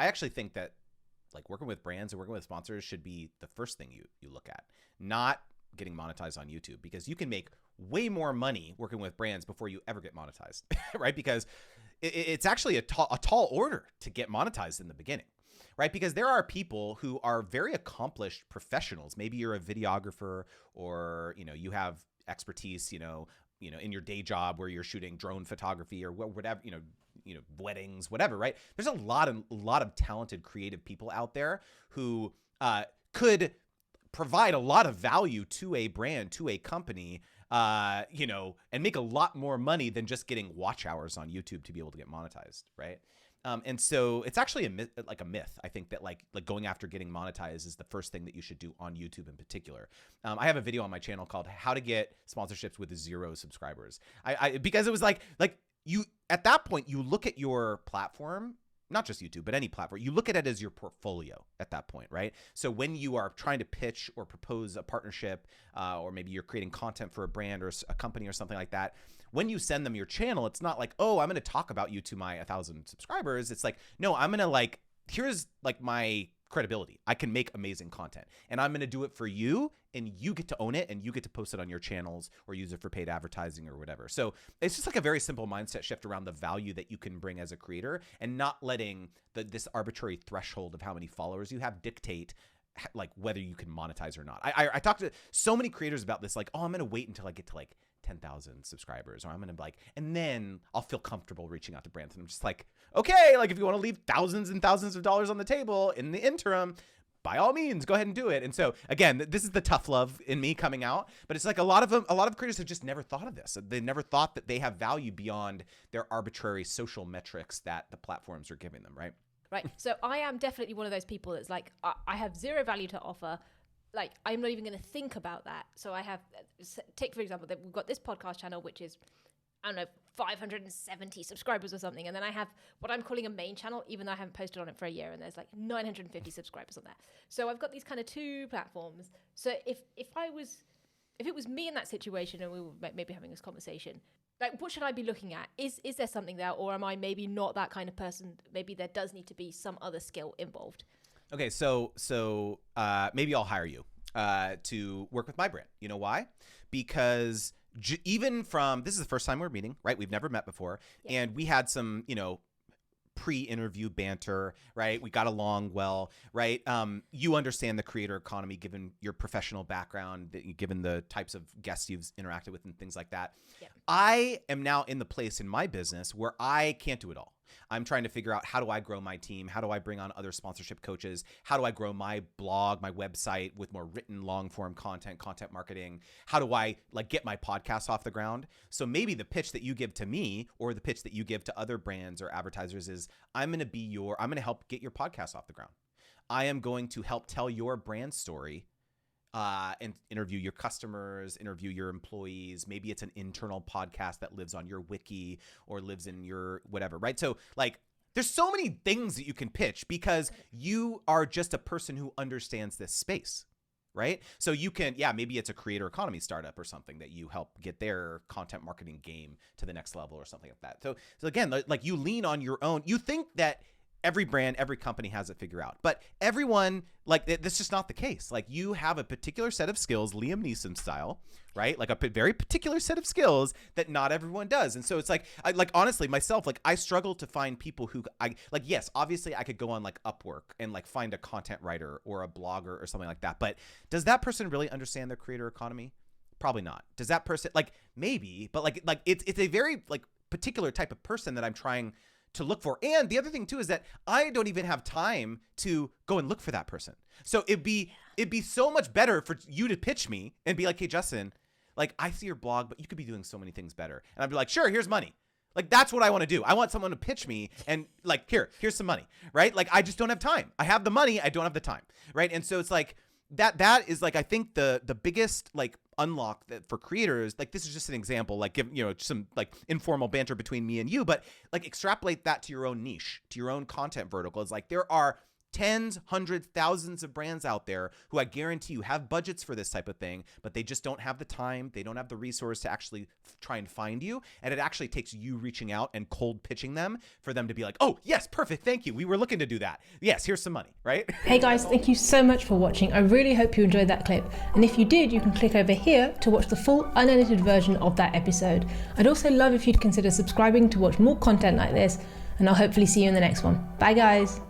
I actually think that like working with brands and working with sponsors should be the first thing you look at, not getting monetized on YouTube, because you can make way more money working with brands before you ever get monetized, right? Because it's actually a tall order to get monetized in the beginning, right? Because there are people who are very accomplished professionals. Maybe you're a videographer, or, you know, you have expertise, you know, in your day job where you're shooting drone photography or whatever, you know, weddings, whatever, right? There's a lot of talented creative people out there who could provide a lot of value to a brand, to a company, you know, and make a lot more money than just getting watch hours on YouTube to be able to get monetized, right? And so it's actually a myth. I think that like going after getting monetized is the first thing that you should do on YouTube in particular. I have a video on my channel called "How to Get Sponsorships with 0 Subscribers." Because it was like you at that point you look at your platform, not just YouTube, but any platform, you look at it as your portfolio at that point, right? So when you are trying to pitch or propose a partnership, or maybe you're creating content for a brand or a company or something like that, when you send them your channel, it's not like, oh, I'm going to talk about you to my 1,000 subscribers. It's like, no, I'm going to like, here's like my credibility. I can make amazing content, and I'm going to do it for you, and you get to own it, and you get to post it on your channels or use it for paid advertising or whatever. So it's just like a very simple mindset shift around the value that you can bring as a creator, and not letting this arbitrary threshold of how many followers you have dictate like whether you can monetize or not. I talked to so many creators about this, like, oh, I'm going to wait until I get to like 10,000 subscribers, or I'm going to like, and then I'll feel comfortable reaching out to brands. And I'm just like, okay, like if you want to leave thousands and thousands of dollars on the table in the interim, by all means, go ahead and do it. And so again, this is the tough love in me coming out, but it's like a lot of creators have just never thought of this. They never thought that they have value beyond their arbitrary social metrics that the platforms are giving them, right? Right. So I am definitely one of those people that's like, I have zero value to offer. Like, I'm not even going to think about that. So I have, take for example, that we've got this podcast channel, which is, I don't know, 570 subscribers or something. And then I have what I'm calling a main channel, even though I haven't posted on it for a year, and there's like 950 subscribers on that. So I've got these kind of two platforms. So if it was me in that situation and we were maybe having this conversation, like, what should I be looking at? Is there something there, or am I maybe not that kind of person? Maybe there does need to be some other skill involved. Okay, so maybe I'll hire you to work with my brand. You know why? Because even from, this is the first time we're meeting, right? We've never met before. Yeah. And we had some, you know, pre-interview banter, right? We got along well, right? You understand the creator economy given your professional background, given the types of guests you've interacted with and things like that. Yeah. I am now in the place in my business where I can't do it all. I'm trying to figure out, how do I grow my team? How do I bring on other sponsorship coaches? How do I grow my blog, my website with more written long form content marketing? How do I like get my podcast off the ground? So maybe the pitch that you give to me, or the pitch that you give to other brands or advertisers, is I'm going to help get your podcast off the ground. I am going to help tell your brand story, and interview your customers, interview your employees. Maybe it's an internal podcast that lives on your wiki or lives in your whatever, right? So like, there's so many things that you can pitch because you are just a person who understands this space, right? So you can, maybe it's a creator economy startup or something that you help get their content marketing game to the next level or something like that. So again, like, you lean on your own. You think that every brand, every company has it figured out, but everyone, like, that's just not the case. Like, you have a particular set of skills, Liam Neeson style, right? Like a very particular set of skills that not everyone does. And so it's like, honestly, myself, like, I struggle to find people who yes, obviously I could go on like Upwork and like find a content writer or a blogger or something like that. But does that person really understand the creator economy? Probably not. Does that person, like, maybe, but like it's a very like particular type of person that I'm trying to look for. And the other thing too is that I don't even have time to go and look for that person. So it'd be so much better for you to pitch me and be like, hey, Justin, like, I see your blog, but you could be doing so many things better. And I'd be like, sure, here's money. Like, that's what I want to do. I want someone to pitch me and like, here's some money, right? Like, I just don't have time. I have the money, I don't have the time, right? And so it's like, that is like, I think the biggest like unlock that for creators, like, this is just an example, like, give, you know, some like informal banter between me and you, but like, extrapolate that to your own niche, to your own content vertical. It's like, there are tens, hundreds, thousands of brands out there who I guarantee you have budgets for this type of thing, but they just don't have the time. They don't have the resource to actually try and find you. And it actually takes you reaching out and cold pitching them for them to be like, oh, yes, perfect. Thank you. We were looking to do that. Yes, here's some money, right? Hey guys, thank you so much for watching. I really hope you enjoyed that clip. And if you did, you can click over here to watch the full unedited version of that episode. I'd also love if you'd consider subscribing to watch more content like this, and I'll hopefully see you in the next one. Bye guys.